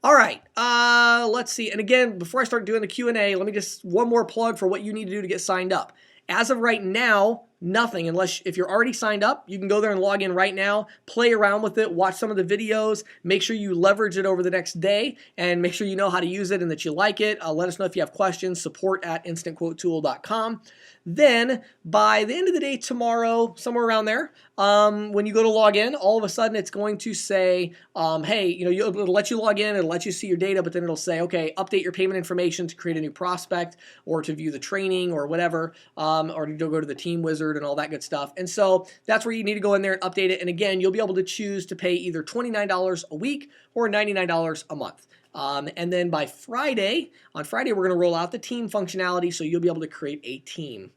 All right, let's see. And again, before I start doing the Q&A, let me just one more plug for what you need to do to get signed up. As of right now, nothing, unless if you're already signed up, you can go there and log in right now, play around with it, watch some of the videos, make sure you leverage it over the next day, and make sure you know how to use it and that you like it. Let us know if you have questions, support@instantquotetool.com. Then, by the end of the day tomorrow, somewhere around there, when you go to log in, all of a sudden it's going to say, hey, you know, it'll let you log in, it'll let you see your data, but then it'll say, okay, update your payment information to create a new prospect or to view the training or whatever, or to go to the team wizard and all that good stuff. And so that's where you need to go in there and update it. And again, you'll be able to choose to pay either $29 a week or $99 a month. And then by Friday, on Friday, we're going to roll out the team functionality, so you'll be able to create a team.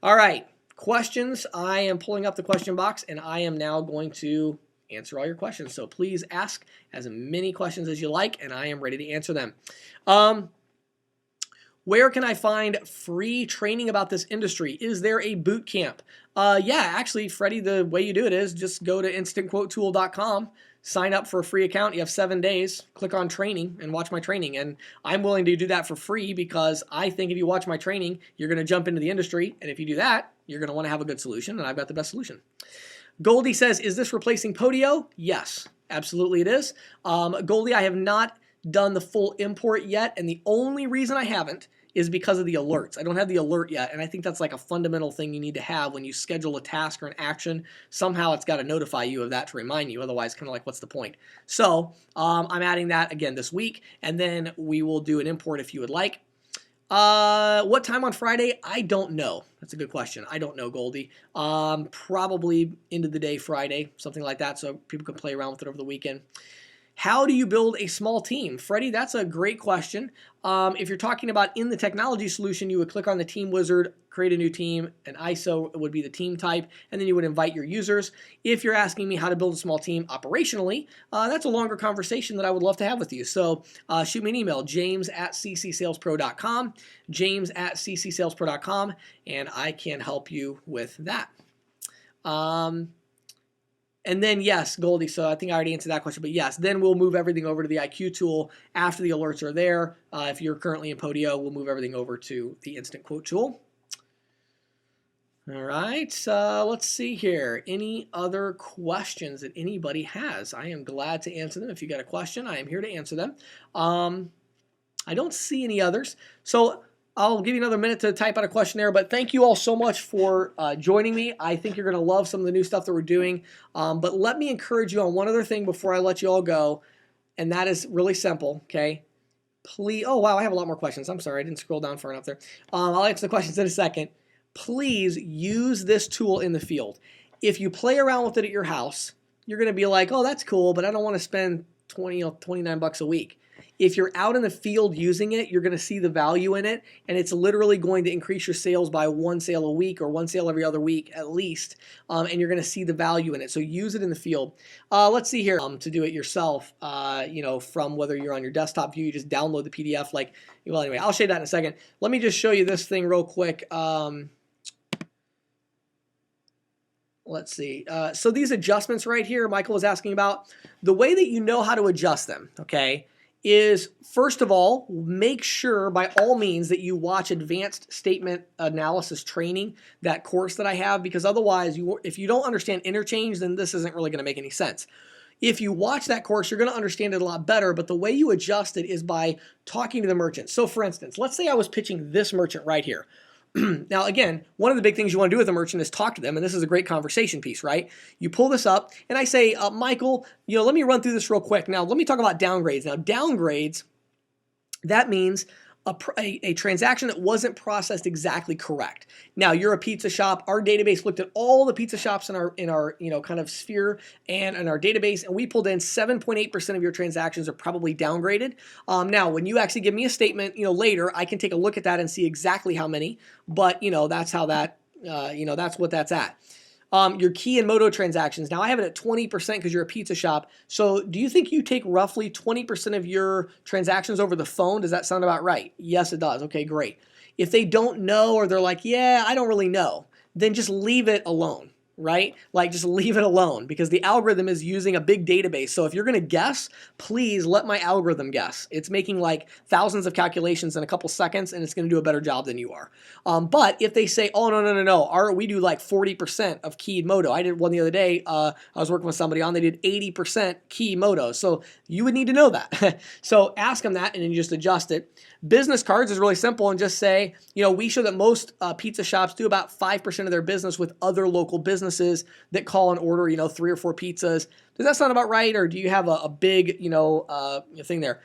All right, questions. I am pulling up the question box, and I am now going to answer all your questions. So please ask as many questions as you like, and I am ready to answer them. Where can I find free training about this industry? Is there a boot camp? Yeah, actually, Freddie, the way you do it is just go to instantquotetool.com, sign up for a free account. You have 7 days. Click on training and watch my training. And I'm willing to do that for free because I think if you watch my training, you're going to jump into the industry. And if you do that, you're going to want to have a good solution. And I've got the best solution. Goldie says, is this replacing Podio? Yes, absolutely it is. Goldie, I have not done the full import yet. And the only reason I haven't is because of the alerts. I don't have the alert yet, and I think that's like a fundamental thing you need to have when you schedule a task or an action. Somehow it's got to notify you of that to remind you, otherwise kind of like what's the point? So I'm adding that again this week, and then we will do an import if you would like. What time on Friday? I don't know. That's a good question. I don't know, Goldie. Probably end of the day Friday, something like that, so people can play around with it over the weekend. How do you build a small team? Freddie, that's a great question. If you're talking about in the technology solution, you would click on the team wizard, create a new team, and ISO would be the team type, and then you would invite your users. If you're asking me how to build a small team operationally, that's a longer conversation that I would love to have with you. So shoot me an email, james@ccsalespro.com, james@ccsalespro.com, and I can help you with that. And then, yes, Goldie, so I think I already answered that question, but yes, then we'll move everything over to the IQ tool after the alerts are there. If you're currently in Podio, we'll move everything over to the Instant Quote tool. All right, let's see here. Any other questions that anybody has? I am glad to answer them. If you got a question, I am here to answer them. I don't see any others. So I'll give you another minute to type out a questionnaire, but thank you all so much for joining me. I think you're going to love some of the new stuff that we're doing. But let me encourage you on one other thing before I let you all go, and that is really simple, okay? Please, oh wow, I have a lot more questions. I'm sorry, I didn't scroll down far enough there. I'll answer the questions in a second. Please use this tool in the field. If you play around with it at your house, you're going to be like, oh, that's cool, but I don't want to spend 20 or 29 bucks a week. If you're out in the field using it, you're going to see the value in it, and it's literally going to increase your sales by one sale a week or one sale every other week at least, and you're going to see the value in it. So use it in the field. Let's see here. To do it yourself, from whether you're on your desktop view, you just download the PDF. Well, anyway, I'll show you that in a second. Let me just show you this thing real quick. Let's see. So these adjustments right here, Michael was asking about, the way that you know how to adjust them, okay, is first of all, make sure by all means that you watch Advanced Statement Analysis Training, that course that I have, because otherwise, if you don't understand interchange, then this isn't really going to make any sense. If you watch that course, you're going to understand it a lot better, but the way you adjust it is by talking to the merchant. So for instance, let's say I was pitching this merchant right here. Now, again, one of the big things you want to do with a merchant is talk to them, and this is a great conversation piece, right? You pull this up, and I say, Michael, let me run through this real quick. Now, let me talk about downgrades. Now, downgrades, that means a transaction that wasn't processed exactly correct. Now, you're a pizza shop. Our database looked at all the pizza shops in our kind of sphere and in our database, and we pulled in 7.8% of your transactions are probably downgraded. Now, when you actually give me a statement, later, I can take a look at that and see exactly how many. But that's how that, that's what that's at. Your key and moto transactions. Now I have it at 20% because you're a pizza shop. So do you think you take roughly 20% of your transactions over the phone? Does that sound about right? Yes, it does. Okay, great. If they don't know or they're like, yeah, I don't really know, then just leave it alone, right? Just leave it alone because the algorithm is using a big database. So if you're going to guess, please let my algorithm guess. It's making thousands of calculations in a couple seconds, and it's going to do a better job than you are. But if they say, oh, no, we do 40% of keyed moto. I did one the other day. I was working with somebody they did 80% key moto. So you would need to know that. So ask them that and then you just adjust it. Business cards is really simple and just say, we show that most pizza shops do about 5% of their business with other local businesses that call and order, 3 or 4 pizzas. Does that sound about right? Or do you have a big, thing there?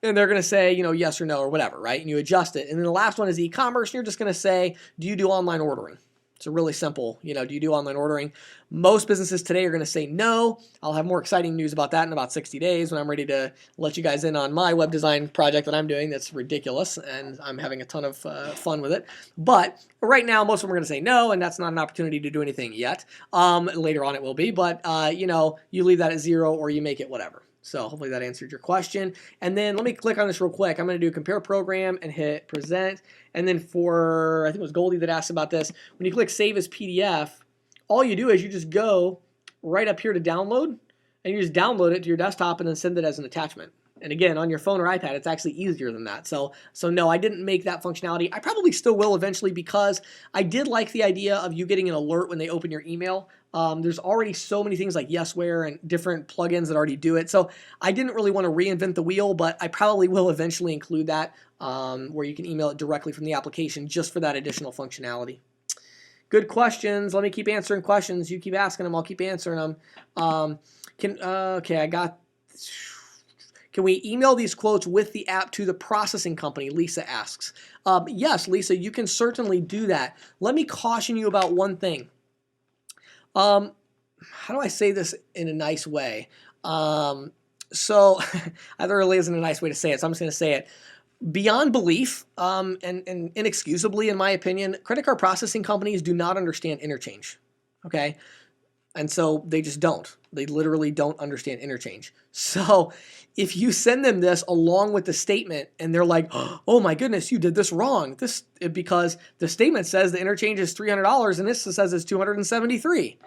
And they're going to say, yes or no or whatever, right? And you adjust it. And then the last one is e-commerce. And you're just going to say, do you do online ordering? It's a really simple, do you do online ordering? Most businesses today are going to say no. I'll have more exciting news about that in about 60 days when I'm ready to let you guys in on my web design project that I'm doing that's ridiculous, and I'm having a ton of fun with it. But right now, most of them are going to say no, and that's not an opportunity to do anything yet. Later on it will be, but, you leave that at 0 or you make it whatever. So hopefully that answered your question. And then let me click on this real quick. I'm going to do compare program and hit present. And then I think it was Goldie that asked about this. When you click save as PDF, all you do is you just go right up here to download, and you just download it to your desktop and then send it as an attachment. And again, on your phone or iPad, it's actually easier than that. So no, I didn't make that functionality. I probably still will eventually because I did like the idea of you getting an alert when they open your email. There's already so many things like Yesware and different plugins that already do it. So I didn't really want to reinvent the wheel, but I probably will eventually include that where you can email it directly from the application just for that additional functionality. Good questions. Let me keep answering questions. You keep asking them. I'll keep answering them. Can we email these quotes with the app to the processing company? Lisa asks. Yes, Lisa, you can certainly do that. Let me caution you about one thing. How do I say this in a nice way? So there really isn't a nice way to say it, so I'm just going to say it. Beyond belief, and inexcusably, in my opinion, credit card processing companies do not understand interchange. Okay? And so they just don't. They literally don't understand interchange. So if you send them this along with the statement and they're like, oh my goodness, you did this wrong. Because the statement says the interchange is $300 and this says it's $273.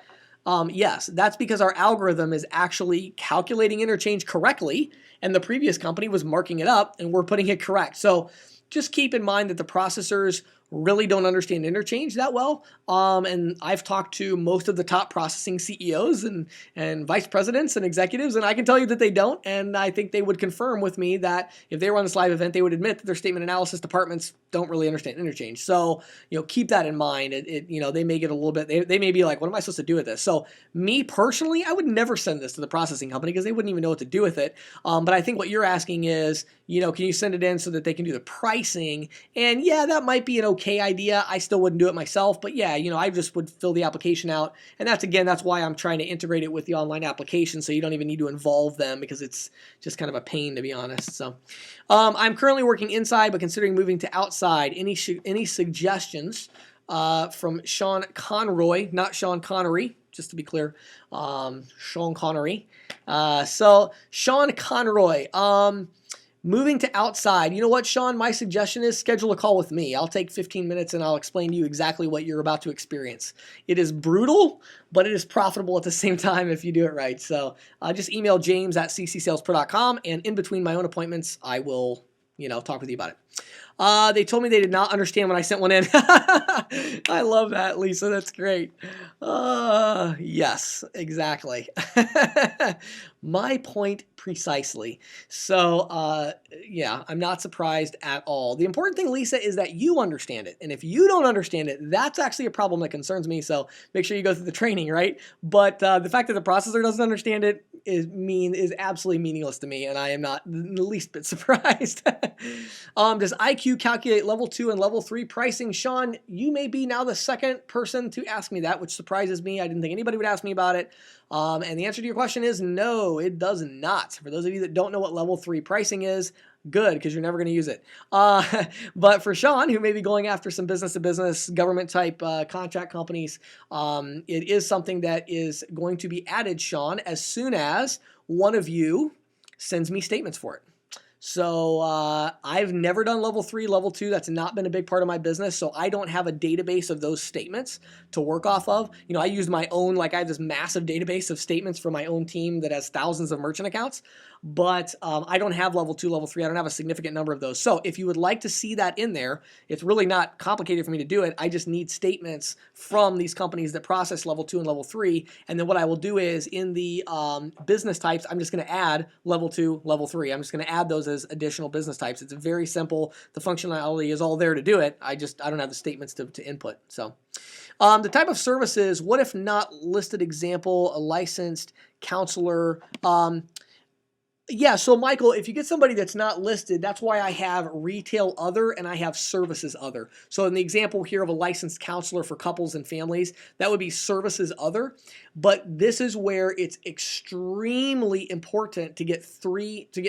Yes, that's because our algorithm is actually calculating interchange correctly and the previous company was marking it up and we're putting it correct. So just keep in mind that the processors really don't understand Interchange that well. And I've talked to most of the top processing CEOs and vice presidents and executives, and I can tell you that they don't. And I think they would confirm with me that if they were on this live event, they would admit that their statement analysis departments don't really understand Interchange. So, keep that in mind. They may get a little bit, they may be like, what am I supposed to do with this? So me personally, I would never send this to the processing company because they wouldn't even know what to do with it. But I think what you're asking is, can you send it in so that they can do the pricing? And yeah, that might be an okay idea. I still wouldn't do it myself, but yeah, I just would fill the application out. And that's why I'm trying to integrate it with the online application, so you don't even need to involve them, because it's just kind of a pain, to be honest. So I'm currently working inside, but considering moving to outside. Any suggestions from Sean Conroy, not Sean Connery, just to be clear. Sean Connery. So Sean Conroy, moving to outside. You know what, Sean? My suggestion is schedule a call with me. I'll take 15 minutes and I'll explain to you exactly what you're about to experience. It is brutal, but it is profitable at the same time if you do it right. So just email james@ccsalespro.com, and in between my own appointments, I will talk with you about it. They told me they did not understand when I sent one in. I love that, Lisa. That's great. Yes, exactly. My point precisely. So, yeah, I'm not surprised at all. The important thing, Lisa, is that you understand it. And if you don't understand it, that's actually a problem that concerns me. So make sure you go through the training, right? But the fact that the processor doesn't understand it is absolutely meaningless to me, and I am not the least bit surprised. Does IQ calculate level 2 and level 3 pricing? Sean, you may be now the second person to ask me that, which surprises me. I didn't think anybody would ask me about it. And the answer to your question is no, it does not. For those of you that don't know what level 3 pricing is, good, because you're never going to use it. But for Sean, who may be going after some business-to-business, government-type contract companies, it is something that is going to be added, Sean, as soon as one of you sends me statements for it. So I've never done level 3, level 2. That's not been a big part of my business. So I don't have a database of those statements to work off of. I use my own, I have this massive database of statements for my own team that has thousands of merchant accounts. But I don't have level 2, level 3. I don't have a significant number of those. So if you would like to see that in there, it's really not complicated for me to do it. I just need statements from these companies that process level 2 and level 3. And then what I will do is in the business types, I'm just going to add level 2, level 3. I'm just going to add those as additional business types. It's very simple. The functionality is all there to do it. I don't have the statements to input. So the type of services, what if not listed example, a licensed counselor? Yeah, so Michael, if you get somebody that's not listed, that's why I have retail other and I have services other. So in the example here of a licensed counselor for couples and families, that would be services other. But this is where it's extremely important to get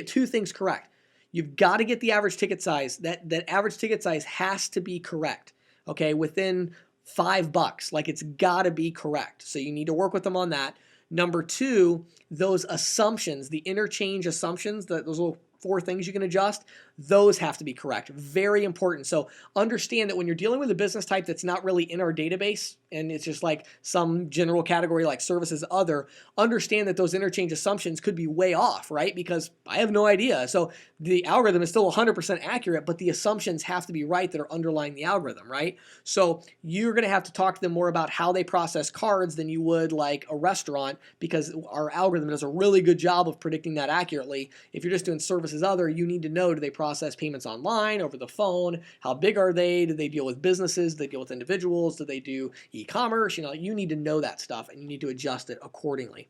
two things correct. You've got to get the average ticket size. That average ticket size has to be correct. Okay, within $5. It's got to be correct. So you need to work with them on that. Number 2, those assumptions, the interchange assumptions, those little 4 things you can adjust, those have to be correct. Very important. So understand that when you're dealing with a business type that's not really in our database, and it's just like some general category like services other, understand that those interchange assumptions could be way off, right? Because I have no idea. So the algorithm is still 100% accurate, but the assumptions have to be right that are underlying the algorithm, right? So you're going to have to talk to them more about how they process cards than you would like a restaurant, because our algorithm does a really good job of predicting that accurately. If you're just doing services other, you need to know, do they process payments online, over the phone? How big are they? Do they deal with businesses? Do they deal with individuals? Do they do e-commerce? You need to know that stuff, and you need to adjust it accordingly.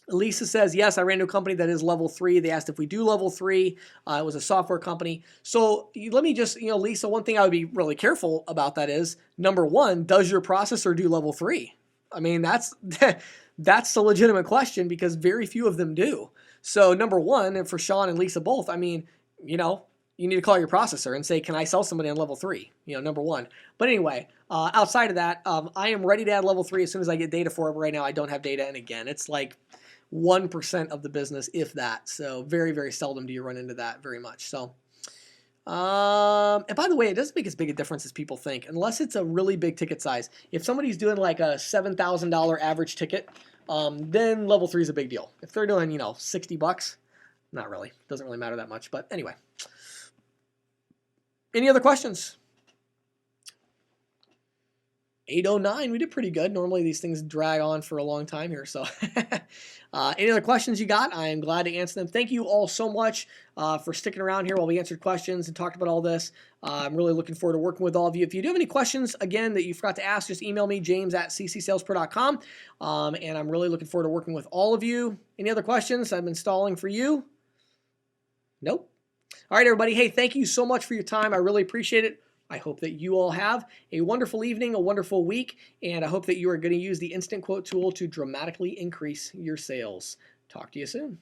Lisa says, yes, I ran into a company that is level 3. They asked if we do level 3. It was a software company. So let me just, Lisa, one thing I would be really careful about that is, number 1, does your processor do level 3? I mean, that's a legitimate question, because very few of them do. So number 1, and for Sean and Lisa both, I mean, you need to call your processor and say, can I sell somebody on level 3? Number 1. But anyway, outside of that, I am ready to add level 3 as soon as I get data for it. But right now, I don't have data. And again, it's like 1% of the business, if that. So very, very seldom do you run into that very much. So, and by the way, it doesn't make as big a difference as people think, unless it's a really big ticket size. If somebody's doing like a $7,000 average ticket, then level 3 is a big deal. If they're doing, $60, not really. Doesn't really matter that much. But anyway. Any other questions? 8:09, we did pretty good. Normally these things drag on for a long time here. So any other questions you got, I am glad to answer them. Thank you all so much for sticking around here while we answered questions and talked about all this. I'm really looking forward to working with all of you. If you do have any questions, again, that you forgot to ask, just email me, james@ccsalespro.com. And I'm really looking forward to working with all of you. Any other questions I've been stalling for you? Nope. All right, everybody. Hey, thank you so much for your time. I really appreciate it. I hope that you all have a wonderful evening, a wonderful week, and I hope that you are going to use the Instant Quote tool to dramatically increase your sales. Talk to you soon.